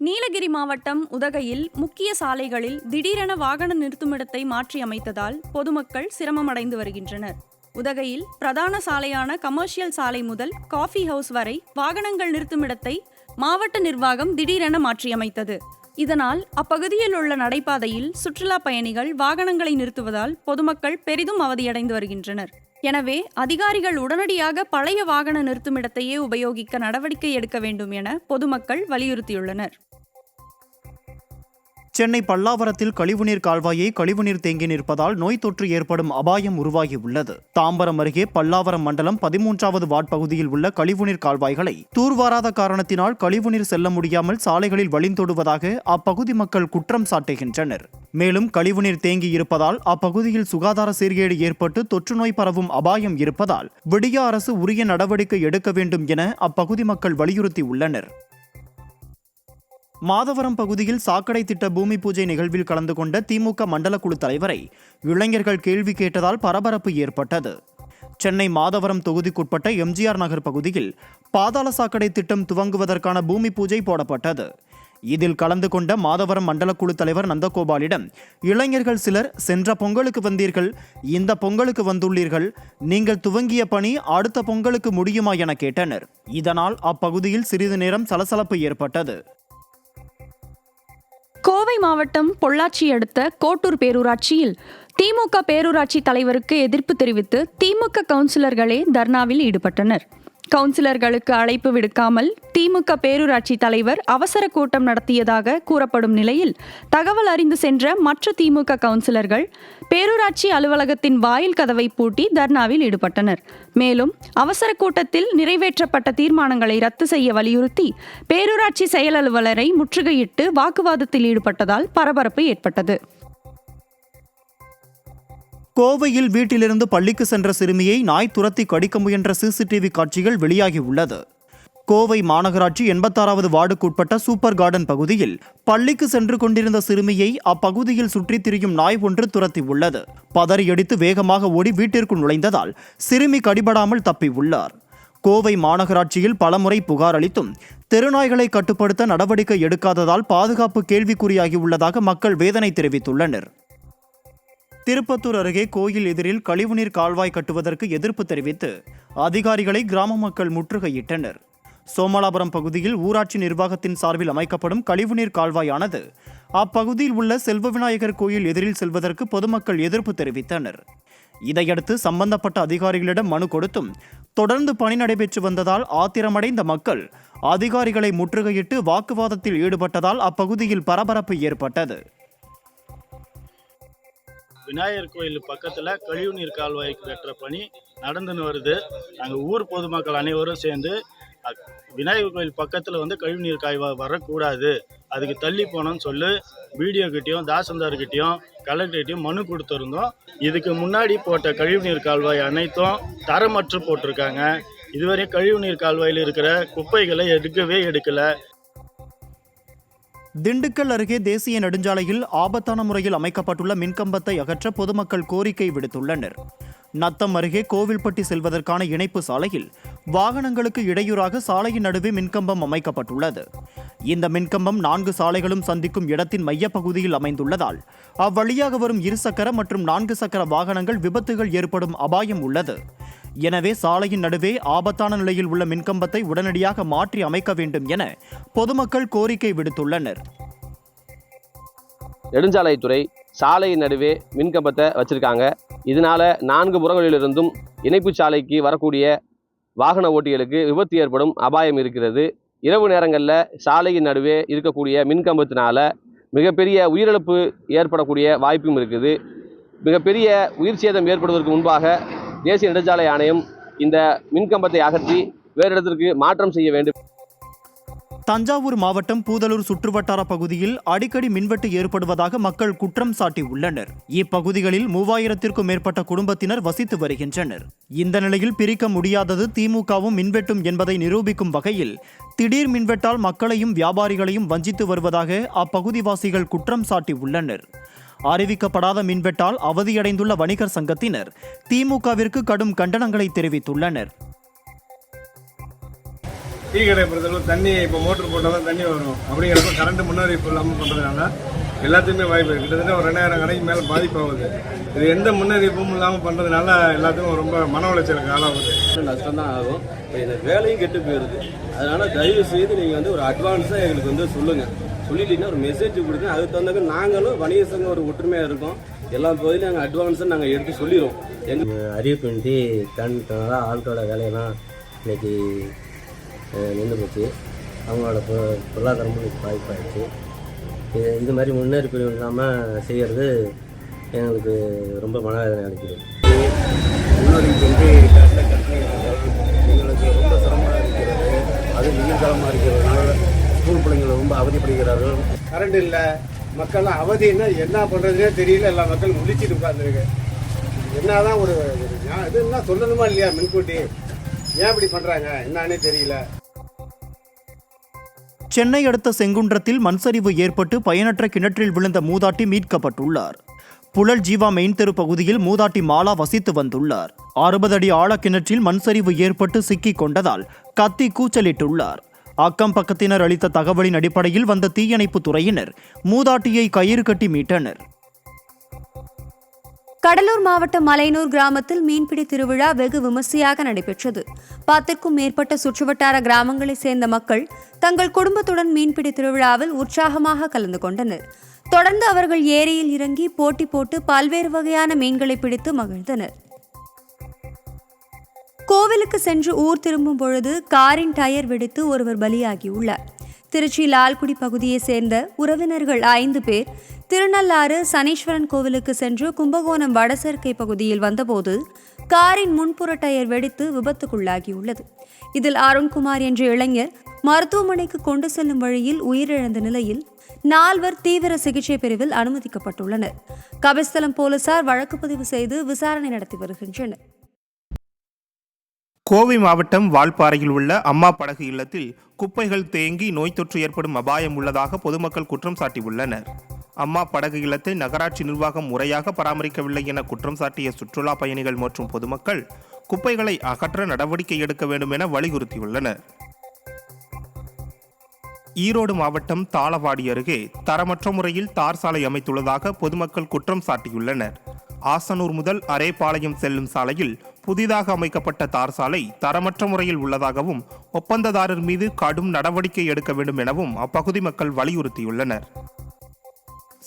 நீலகிரி மாவட்டம் உதகையில் முக்கிய சாலைகளில் திடீரென வாகன நிறுத்துமிடத்தை மாற்றி அமைத்ததால் பொதுமக்கள் சிரமமடைந்து வருகின்றனர். உதகையில் பிரதான சாலையான கமர்ஷியல் சாலை முதல் காஃபி ஹவுஸ் வரை வாகனங்கள் நிறுத்துமிடத்தை மாவட்ட நிர்வாகம் திடீரென மாற்றியமைத்தது. இதனால் அப்பகுதியில் உள்ள நடைபாதையில் சுற்றுலா பயணிகள் வாகனங்களை நிறுத்துவதால் பொதுமக்கள் பெரிதும் அவதியடைந்து வருகின்றனர். எனவே அதிகாரிகள் உடனடியாக பழைய வாகன நிறுத்துமிடத்தையே உபயோகிக்க நடவடிக்கை எடுக்க வேண்டும் என பொதுமக்கள் வலியுறுத்தியுள்ளனர். சென்னை பல்லாவரத்தில் கழிவுநீர் கால்வாயை கழிவுநீர் தேங்கி நிற்பதால் நோய் தொற்று ஏற்படும் அபாயம் உருவாகியுள்ளது. தாம்பரம் அருகே பல்லாவரம் மண்டலம் 13வது வார்டு பகுதியில் உள்ள கழிவுநீர் கால்வாய்களை தூர்வாராத காரணத்தினால் கழிவுநீர் செல்ல முடியாமல் சாலைகளில் வழிந்தோடுவதாக அப்பகுதி மக்கள் குற்றம் சாட்டுகின்றனர். மேலும் கழிவுநீர் தேங்கி இருப்பதால் அப்பகுதியில் சுகாதார சீர்கேடு ஏற்பட்டு தொற்று நோய் பரவும் அபாயம் இருப்பதால் விடிய அரசு உரிய நடவடிக்கை எடுக்க வேண்டும் என அப்பகுதி மக்கள் வலியுறுத்தியுள்ளனர். மாதவரம் பகுதியில் சாக்கடை திட்ட பூமி பூஜை நிகழ்வில் கலந்து கொண்ட திமுக மண்டல குழு தலைவரை இளைஞர்கள் கேள்வி கேட்டதால் பரபரப்பு ஏற்பட்டது. சென்னை மாதவரம் தொகுதிக்குட்பட்ட எம்ஜிஆர் நகர் பகுதியில் பாதாள சாக்கடை திட்டம் துவங்குவதற்கான பூமி பூஜை போடப்பட்டது. இதில் கலந்து கொண்ட மாதவரம் மண்டல குழு தலைவர் நந்தகோபாலிடம் இளைஞர்கள் சிலர் சென்ற பொங்கலுக்கு வந்தீர்கள், இந்த பொங்கலுக்கு வந்துள்ளீர்கள், நீங்கள் துவங்கிய பணி அடுத்த பொங்கலுக்கு முடியுமா என கேட்டனர். இதனால் அப்பகுதியில் சிறிது நேரம் சலசலப்பு ஏற்பட்டது. கோவை மாவட்டம் பொள்ளாச்சி அடுத்த கோட்டூர் பேரூராட்சியில் திமுக பேரூராட்சி தலைவருக்கு எதிர்ப்பு தெரிவித்து திமுக கவுன்சிலர்களே தர்ணாவில் ஈடுபட்டனர். கவுன்சிலர்களுக்கு அழைப்பு விடுக்காமல் திமுக பேரூராட்சி தலைவர் அவசர கூட்டம் நடத்தியதாக கூறப்படும் நிலையில் தகவல் அறிந்து சென்ற மற்ற திமுக கவுன்சிலர்கள் பேரூராட்சி அலுவலகத்தின் வாயில் கதவை பூட்டி தர்ணாவில் ஈடுபட்டனர். மேலும் அவசர கூட்டத்தில் நிறைவேற்றப்பட்ட தீர்மானங்களை ரத்து செய்ய வலியுறுத்தி பேரூராட்சி செயல் அலுவலரை முற்றுகையிட்டு வாக்குவாதத்தில் ஈடுபட்டதால் பரபரப்பு ஏற்பட்டது. கோவையில் வீட்டிலிருந்து பள்ளிக்கு சென்ற சிறுமியை நாய் துரத்தி கடிக்க முயன்ற சிசிடிவி காட்சிகள் வெளியாகியுள்ளது. கோவை மாநகராட்சி 86வது வார்டுக்குட்பட்ட சூப்பர் கார்டன் பகுதியில் பள்ளிக்கு சென்று கொண்டிருந்த சிறுமியை அப்பகுதியில் சுற்றித் திரியும் நாய் ஒன்று துரத்தியுள்ளது. பதறியடித்து வேகமாக ஓடி வீட்டிற்குள் நுழைந்ததால் சிறுமி கடிபடாமல் தப்பியுள்ளார். கோவை மாநகராட்சியில் பலமுறை புகார் அளித்தும் தெருநாய்களை கட்டுப்படுத்த நடவடிக்கை எடுக்காததால் பாதுகாப்பு கேள்விக்குறியாகியுள்ளதாக மக்கள் வேதனை தெரிவித்துள்ளனர். திருப்பத்தூர் அருகே கோயில் எதிரில் கழிவுநீர் கால்வாய் கட்டுவதற்கு எதிர்ப்பு தெரிவித்து அதிகாரிகளை கிராம மக்கள் முற்றுகையிட்டனர். சோமலாபுரம் பகுதியில் ஊராட்சி நிர்வாகத்தின் சார்பில் அமைக்கப்படும் கழிவுநீர் கால்வாயானது அப்பகுதியில் உள்ள செல்வ விநாயகர் கோயில் எதிரில் செல்வதற்கு பொதுமக்கள் எதிர்ப்பு தெரிவித்தனர். இதையடுத்து சம்பந்தப்பட்ட அதிகாரிகளிடம் மனு கொடுத்தும் தொடர்ந்து பணி நடைபெற்று வந்ததால் ஆத்திரமடைந்த மக்கள் அதிகாரிகளை முற்றுகையிட்டு வாக்குவாதத்தில் ஈடுபட்டதால் அப்பகுதியில் பரபரப்பு ஏற்பட்டது. விநாயகர் கோயில் பக்கத்தில் கழிவுநீர் கால்வாய்க்கு வெட்டுற பணி நடந்துன்னு வருது. நாங்கள் ஊர் பொதுமக்கள் அனைவரும் சேர்ந்து விநாயகர் கோயில் பக்கத்தில் கழிவுநீர் கால்வாய் வரக்கூடாது, அதுக்கு தள்ளி போனோம்னு சொல்லி பிடிஓக்கிட்டையும் தாசில்தார்கிட்டையும் கலெக்டர்கிட்டையும் மனு கொடுத்துருந்தோம். இதுக்கு முன்னாடி போட்ட கழிவுநீர் கால்வாய் அனைத்தும் தரமற்று போட்டிருக்காங்க. இதுவரை கழிவுநீர் கால்வாயில் இருக்கிற குப்பைகளை எடுக்கலை. திண்டுக்கல் அருகே தேசிய நெடுஞ்சாலையில் ஆபத்தான முறையில் அமைக்கப்பட்டுள்ள மின்கம்பத்தை அகற்ற பொதுமக்கள் கோரிக்கை விடுத்துள்ளனர். நத்தம் அருகே கோவில்பட்டி செல்வதற்கான இணைப்பு சாலையில் வாகனங்களுக்கு இடையூறாக சாலையின் நடுவே மின்கம்பம் அமைக்கப்பட்டுள்ளது. இந்த மின்கம்பம் 4 சாலைகளும் சந்திக்கும் இடத்தின் மையப்பகுதியில் அமைந்துள்ளதால் அவ்வழியாக வரும் இருசக்கர மற்றும் 4 சக்கர வாகனங்கள் விபத்துகள் ஏற்படும் அபாயம் உள்ளது. எனவே சாலையின் நடுவே ஆபத்தான நிலையில் உள்ள மின்கம்பத்தை உடனடியாக மாற்றி அமைக்க வேண்டும் என பொதுமக்கள் கோரிக்கை விடுத்துள்ளனர். நெடுஞ்சாலைத்துறை சாலையின் நடுவே மின்கம்பத்தை வச்சிருக்காங்க. இதனால 4 புறங்களிலிருந்தும் இணைப்பு சாலைக்கு வரக்கூடிய வாகன ஓட்டிகளுக்கு விபத்து ஏற்படும் அபாயம் இருக்கிறது. இரவு நேரங்களில் சாலையின் நடுவே இருக்கக்கூடிய மின்கம்பத்தினால மிகப்பெரிய உயிரிழப்பு ஏற்படக்கூடிய வாய்ப்பும் இருக்குது. மிகப்பெரிய உயிர் சேதம் ஏற்படுவதற்கு முன்பாக தேசிய நெடுஞ்சாலை ஆணையம் இந்த மின்கம்பத்தை அகற்றி வேறு இடத்திற்கு மாற்றம் செய்ய வேண்டும். தஞ்சாவூர் மாவட்டம் பூதலூர் சுற்றுவட்டார பகுதியில் அடிக்கடி மின்வெட்டு ஏற்படுவதாக மக்கள் குற்றம் சாட்டியுள்ளனர். இப்பகுதிகளில் 3000த்திற்கும் மேற்பட்ட குடும்பத்தினர் வசித்து வருகின்றனர். இந்த நிலையில் பிரிக்க முடியாதது திமுகவும் மின்வெட்டும் என்பதை நிரூபிக்கும் வகையில் திடீர் மின்வெட்டால் மக்களையும் வியாபாரிகளையும் வஞ்சித்து வருவதாக அப்பகுதிவாசிகள் குற்றம் சாட்டியுள்ளனர். அறிவிக்கப்படாத மின்வெட்டால் அவதியடைந்துள்ள வணிகர் சங்கத்தினர் திமுகவிற்கு கடும் கண்டனங்களை தெரிவித்துள்ளனர். டீ கடை பொறுத்தளவு தண்ணி இப்போ மோட்டர் போட்டால் தான் தண்ணி வரும். அப்படிங்கிறப்ப கரண்ட் முன்னறிவிப்பு இல்லாமல் பண்ணுறதுனால எல்லாத்துக்குமே வாய்ப்பு இருக்குது. கிட்டத்தட்ட ஒரு 2000 கடைக்கு மேலே பாதிப்பாகுது. இது எந்த முன்னறிவிப்பும் இல்லாமல் பண்ணுறதுனால எல்லாத்துக்கும் ரொம்ப மன உளைச்சலுக்கு ஆளாகுது. நஷ்டம் தான் ஆகும். இப்போ இந்த வேலையும் கெட்டு போயிடுது. அதனால் தயவு செய்து நீங்கள் வந்து ஒரு அட்வான்ஸாக எங்களுக்கு வந்து சொல்லுங்கள். சொல்லிட்டீங்கன்னா ஒரு மெசேஜ் கொடுங்க. அதுக்கு தகுந்தாக்க நாங்களும் வணிக சங்கம் ஒரு ஒற்றுமையாக இருக்கோம். எல்லா பகுதியிலும் நாங்கள் அட்வான்ஸாக நாங்கள் எடுத்து சொல்லிடுவோம். எங்கள் அறிவிப்பின்றி தனித்தனால ஆட்களோட வேலையெல்லாம் இன்னைக்கு நின்று போச்சு. அவங்களோட பொருளாதாரமும் பாதிப்பாயிடுச்சு. இது மாதிரி முன்னேற்பு இல்லாமல் செய்கிறது எங்களுக்கு ரொம்ப மனவேதனை அளிக்குது. முன்னறிவிப்பின்றி எங்களுக்கு ரொம்ப சிரமமாக இருக்கிறது. அது வெயில் காலமாக இருக்கிறதுனால ஸ்கூல் பிள்ளைங்கள் ரொம்ப அவதிப்படுகிறார்கள். கரண்ட் இல்லை, மக்கள்லாம் அவதின்னா என்ன பண்ணுறதுனே தெரியல. எல்லா மக்களும் முடிச்சுட்டு உட்காந்துருக்கு. என்ன தான் ஒரு இதுன்னா சொல்லணுமா இல்லையா முன்கூட்டி? ஏன் இப்படி பண்ணுறாங்க என்னன்னே தெரியல. சென்னை அடுத்த செங்குன்றத்தில் மண்சரிவு ஏற்பட்டு பயனற்ற கிணற்றில் விழுந்த மூதாட்டி மீட்கப்பட்டுள்ளார். புழல் ஜீவா மெயின் தெரு பகுதியில் மூதாட்டி மாலா வசித்து வந்துள்ளார். 60 அடி ஆழ கிணற்றில் மண்சரிவு ஏற்பட்டு சிக்கிக் கொண்டதால் கத்தி கூச்சலிட்டுள்ளார். அக்கம் பக்கத்தினர் அளித்த தகவலின் அடிப்படையில் வந்த தீயணைப்பு துறையினர் மூதாட்டியை கயிறு கட்டி மீட்டனர். கடலூர் மாவட்டம் மலையனூர் கிராமத்தில் மீன்பிடி திருவிழா வெகு விமர்சையாக நடைபெற்றது. 10க்கும் மேற்பட்ட சுற்றுவட்டார கிராமங்களைச் சேர்ந்த மக்கள் தங்கள் குடும்பத்துடன் மீன்பிடி திருவிழாவில் உற்சாகமாக கலந்து கொண்டனர். தொடர்ந்து அவர்கள் ஏரியில் இறங்கி போட்டி போட்டு பல்வேறு வகையான மீன்களை பிடித்து மகிழ்ந்தனர். கோவிலுக்கு சென்று ஊர் திரும்பும் பொழுது காரின் டயர் வெடித்து ஒருவர் பலியாகியுள்ளார். திருச்சி லால்குடி பகுதியை சேர்ந்த உறவினர்கள் 5 பேர் திருநள்ளாறு சனீஸ்வரன் கோவிலுக்கு சென்று கும்பகோணம் வடசேர்க்கை பகுதியில் வந்தபோது காரின் முன்புற டயர் வெடித்து விபத்துக்குள்ளாகியுள்ளது. இதில் அருண்குமார் என்ற இளைஞர் மருத்துவமனைக்கு கொண்டு செல்லும் வழியில் உயிரிழந்த நிலையில் 4 தீவிர சிகிச்சை பிரிவில் அனுமதிக்கப்பட்டுள்ளனர். கபிஸ்தலம் போலீசார் வழக்கு பதிவு செய்து விசாரணை நடத்தி வருகின்றனர். கோவை மாவட்டம் வால்பாறையில் உள்ள அம்மா படகு இல்லத்தில் குப்பைகள் தேங்கி நோய் தொற்று ஏற்படும் அபாயம் உள்ளதாக பொதுமக்கள் குற்றம் சாட்டியுள்ளனர். அம்மா படகு இல்லத்தை நகராட்சி நிர்வாகம் முறையாக பராமரிக்கவில்லை என குற்றம் சாட்டிய சுற்றுலா பயணிகள் மற்றும் பொதுமக்கள் குப்பைகளை அகற்ற நடவடிக்கை எடுக்க வேண்டும் என வலியுறுத்தியுள்ளனர். ஈரோடு மாவட்டம் தாளவாடி அருகே தரமற்ற முறையில் தார் சாலை அமைத்துள்ளதாக பொதுமக்கள் குற்றம் சாட்டியுள்ளனர். ஆசனூர் முதல் அரேபாளையம் செல்லும் சாலையில் புதிதாக அமைக்கப்பட்ட தார் சாலை தரமற்ற முறையில் உள்ளதாகவும் ஒப்பந்ததாரர் மீது கடும் நடவடிக்கை எடுக்க வேண்டும் எனவும் அப்பகுதி மக்கள் வலியுறுத்தியுள்ளனர்.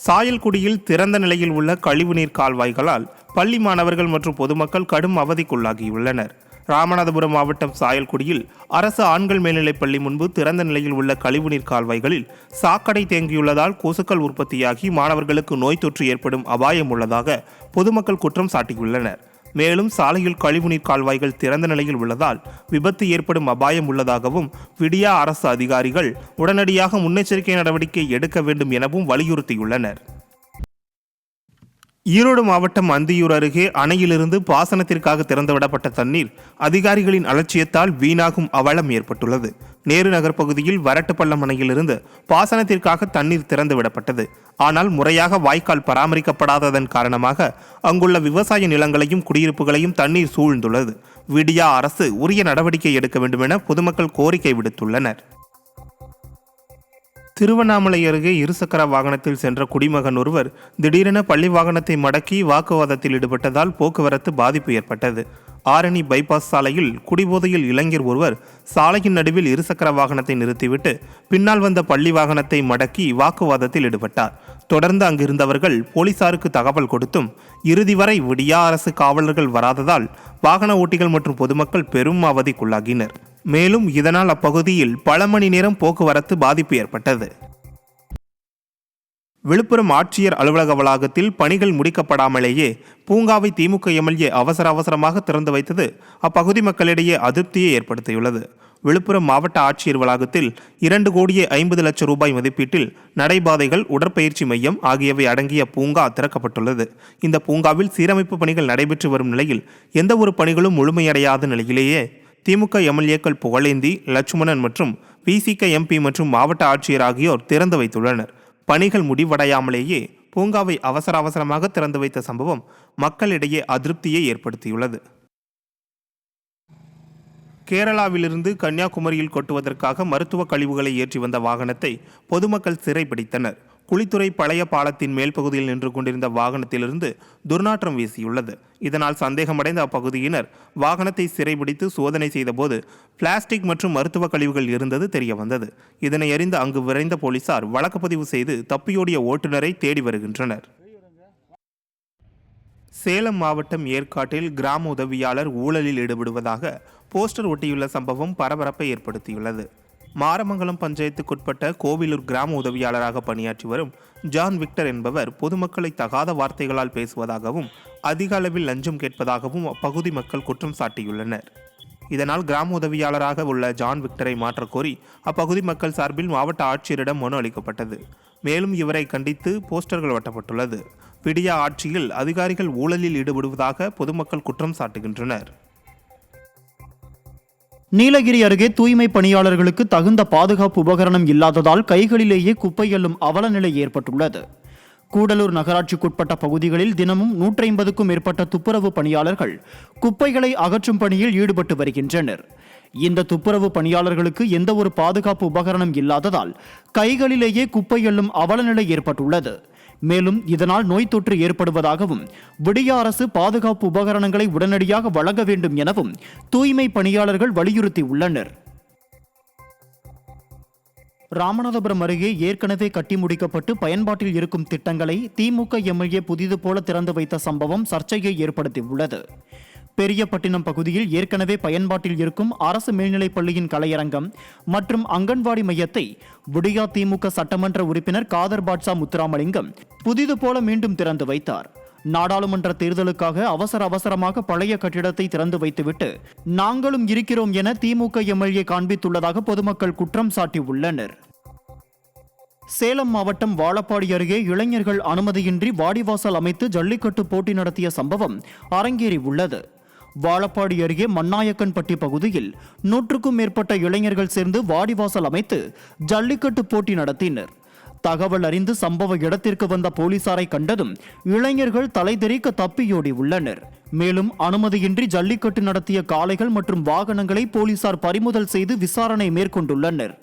சாயல்குடியில் திறந்த நிலையில் உள்ள கழிவுநீர் கால்வாய்களால் பள்ளி மாணவர்கள் மற்றும் பொதுமக்கள் கடும் அவதிக்குள்ளாகியுள்ளனர். ராமநாதபுரம் மாவட்டம் சாயல்குடியில் அரசு ஆண்கள் மேல்நிலைப் பள்ளி முன்பு திறந்த நிலையில் உள்ள கழிவுநீர் கால்வாய்களில் சாக்கடை தேங்கியுள்ளதால் கொசுக்கள் உற்பத்தியாகி மாணவர்களுக்கு நோய் தொற்று ஏற்படும் அபாயம் உள்ளதாக பொதுமக்கள் குற்றம் சாட்டியுள்ளனர். மேலும் சாலையில் கழிவுநீர் கால்வாய்கள் திறந்த நிலையில் உள்ளதால் விபத்து ஏற்படும் அபாயம் உள்ளதாகவும் விடியா அரசு அதிகாரிகள் உடனடியாக முன்னெச்சரிக்கை நடவடிக்கை எடுக்க வேண்டும் எனவும் வலியுறுத்தியுள்ளனர். ஈரோடு மாவட்டம் அந்தியூர் அருகே அணையிலிருந்து பாசனத்திற்காக திறந்துவிடப்பட்ட தண்ணீர் அதிகாரிகளின் அலட்சியத்தால் வீணாகும் அவலம் ஏற்பட்டுள்ளது. நேரு நகர் பகுதியில் வரட்டுப்பள்ளம் அணையிலிருந்து பாசனத்திற்காக தண்ணீர் திறந்துவிடப்பட்டது. ஆனால் முறையாக வாய்க்கால் பராமரிக்கப்படாததன் காரணமாக அங்குள்ள விவசாய நிலங்களையும் குடியிருப்புகளையும் தண்ணீர் சூழ்ந்துள்ளது. விடியா அரசு உரிய நடவடிக்கை எடுக்க வேண்டும் என பொதுமக்கள் கோரிக்கை விடுத்துள்ளனர். திருவண்ணாமலை அருகே இருசக்கர வாகனத்தில் சென்ற குடிமகன் ஒருவர் திடீரென பள்ளி வாகனத்தை மடக்கி வாக்குவாதத்தில் ஈடுபட்டதால் போக்குவரத்து பாதிப்பு ஏற்பட்டது. ஆரணி பைபாஸ் சாலையில் குடிபோதையில் இளைஞர் ஒருவர் சாலையின் நடுவில் இருசக்கர வாகனத்தை நிறுத்திவிட்டு பின்னால் வந்த பள்ளி வாகனத்தை மடக்கி வாக்குவாதத்தில் ஈடுபட்டார். தொடர்ந்து அங்கிருந்தவர்கள் போலீசாருக்கு தகவல் கொடுத்தும் இறுதி வரை விடியா அரசு காவலர்கள் வராததால் வாகன ஓட்டிகள் மற்றும் பொதுமக்கள் பெரும் அவதிக்குள்ளாகினர். மேலும் இதனால் அப்பகுதியில் பல மணி நேரம் போக்குவரத்து பாதிப்பு ஏற்பட்டது. விழுப்புரம் ஆட்சியர் அலுவலக வளாகத்தில் பணிகள் முடிக்கப்படாமலேயே பூங்காவை திமுக எம்எல்ஏ அவசரமாக திறந்து வைத்தது அப்பகுதி மக்களிடையே அதிருப்தியை ஏற்படுத்தியுள்ளது. விழுப்புரம் மாவட்ட ஆட்சியர் வளாகத்தில் 2,50,00,000 ரூபாய் மதிப்பீட்டில் நடைபாதைகள், உடற்பயிற்சி மையம் ஆகியவை அடங்கிய பூங்கா திறக்கப்பட்டுள்ளது. இந்த பூங்காவில் சீரமைப்பு பணிகள் நடைபெற்று வரும் நிலையில் எந்த ஒரு பணிகளும் முழுமையடையாத நிலையிலேயே திமுக எம்எல்ஏக்கள் புகழேந்தி, லட்சுமணன் மற்றும் பிசிக எம்பி மற்றும் மாவட்ட ஆட்சியர் ஆகியோர் திறந்து வைத்துள்ளனர். பணிகள் முடிவடையாமலேயே பூங்காவை அவசரமாக திறந்து வைத்த சம்பவம் மக்களிடையே அதிருப்தியை ஏற்படுத்தியுள்ளது. கேரளாவிலிருந்து கன்னியாகுமரியில் கொட்டுவதற்காக மருத்துவ கழிவுகளை ஏற்றி வந்த வாகனத்தை பொதுமக்கள் சிறைப்பிடித்தனர். குளித்துறை பழைய பாலத்தின் மேல் பகுதியில் நின்று கொண்டிருந்த வாகனத்திலிருந்து துர்நாற்றம் வீசியுள்ளது. இதனால் சந்தேகமடைந்த அப்பகுதியினர் வாகனத்தை சிறைபிடித்து சோதனை செய்தபோது பிளாஸ்டிக் மற்றும் மருத்துவ கழிவுகள் இருந்தது தெரியவந்தது. இதனை அறிந்து அங்கு விரைந்த போலீசார் வழக்குப்பதிவு செய்து தப்பியோடிய ஓட்டுநரை தேடி வருகின்றனர். சேலம் மாவட்டம் ஏற்காட்டில் கிராம உதவியாளர் ஊழலில் ஈடுபடுவதாக போஸ்டர் ஒட்டியுள்ள சம்பவம் பரபரப்பை ஏற்படுத்தியுள்ளது. மாரமங்கலம் பஞ்சாயத்துக்குட்பட்ட கோவிலூர் கிராம உதவியாளராக பணியாற்றி வரும் ஜான் விக்டர் என்பவர் பொதுமக்களை தகாத வார்த்தைகளால் பேசுவதாகவும் அதிக அளவில் லஞ்சம் கேட்பதாகவும் அப்பகுதி மக்கள் குற்றம் சாட்டியுள்ளனர். இதனால் கிராம உதவியாளராக உள்ள ஜான் விக்டரை மாற்றக்கோரி அப்பகுதி மக்கள் சார்பில் மாவட்ட ஆட்சியரிடம் மனு அளிக்கப்பட்டது. மேலும் இவரை கண்டித்து போஸ்டர்கள் ஒட்டப்பட்டுள்ளது. விடியா ஆட்சியில் அதிகாரிகள் ஊழலில் ஈடுபடுவதாக பொதுமக்கள் குற்றம் சாட்டுகின்றனர். நீலகிரி அருகே தூய்மை பணியாளர்களுக்கு தகுந்த பாதுகாப்பு உபகரணம் இல்லாததால் கைகளிலேயே குப்பை அள்ளும் அவலநிலை ஏற்பட்டுள்ளது. கூடலூர் நகராட்சிக்குட்பட்ட பகுதிகளில் தினமும் 150க்கும் மேற்பட்ட துப்புரவு பணியாளர்கள் குப்பைகளை அகற்றும் பணியில் ஈடுபட்டு வருகின்றனர். இந்த துப்புரவு பணியாளர்களுக்கு எந்த ஒரு பாதுகாப்பு உபகரணம் இல்லாததால் கைகளிலேயே குப்பை அள்ளும் அவலநிலை ஏற்பட்டுள்ளது. மேலும் இதனால் நோய் தொற்று ஏற்படுவதாகவும் விடிய அரசு பாதுகாப்பு உபகரணங்களை உடனடியாக வழங்க வேண்டும் எனவும் தூய்மை பணியாளர்கள் வலியுறுத்தியுள்ளனர். ராமநாதபுரம் அருகே ஏற்கனவே கட்டி முடிக்கப்பட்டு பயன்பாட்டில் இருக்கும் திட்டங்களை திமுக எம்எல்ஏ புதிது போல திறந்து வைத்த சம்பவம் சர்ச்சையை ஏற்படுத்தியுள்ளது. பெரியப்பட்டினம் பகுதியில் ஏற்கனவே பயன்பாட்டில் இருக்கும் அரசு மேல்நிலைப் பள்ளியின் கலையரங்கம் மற்றும் அங்கன்வாடி மையத்தை விடியா திமுக சட்டமன்ற உறுப்பினர் காதர் பாட்ஷா முத்துராமலிங்கம் புதிது போல மீண்டும் திறந்து வைத்தார். நாடாளுமன்ற தேர்தலுக்காக அவசரமாக பழைய கட்டிடத்தை திறந்து வைத்துவிட்டு நாங்களும் இருக்கிறோம் என திமுக எம்எல்ஏ காண்பித்துள்ளதாக பொதுமக்கள் குற்றம் சாட்டியுள்ளனர். சேலம் மாவட்டம் வாழப்பாடி அருகே இளைஞர்கள் அனுமதியின்றி வாடிவாசல் அமைத்து ஜல்லிக்கட்டு போட்டி நடத்திய சம்பவம் அரங்கேறி உள்ளது. வாழப்பாடி அருகே மண்ணாயக்கன்பட்டி பகுதியில் 100க்கும் மேற்பட்ட இளைஞர்கள் சேர்ந்து வாடிவாசல் அமைத்து ஜல்லிக்கட்டு போட்டி நடத்தினர். தகவல் அறிந்து சம்பவ இடத்திற்கு வந்த போலீசாரை கண்டதும் இளைஞர்கள் தலைதெறிக்க தப்பியோடி உள்ளனர். மேலும் அனுமதியின்றி ஜல்லிக்கட்டு நடத்திய காளைகள் மற்றும் வாகனங்களை போலீசார் பறிமுதல் செய்து விசாரணை மேற்கொண்டுள்ளனர்.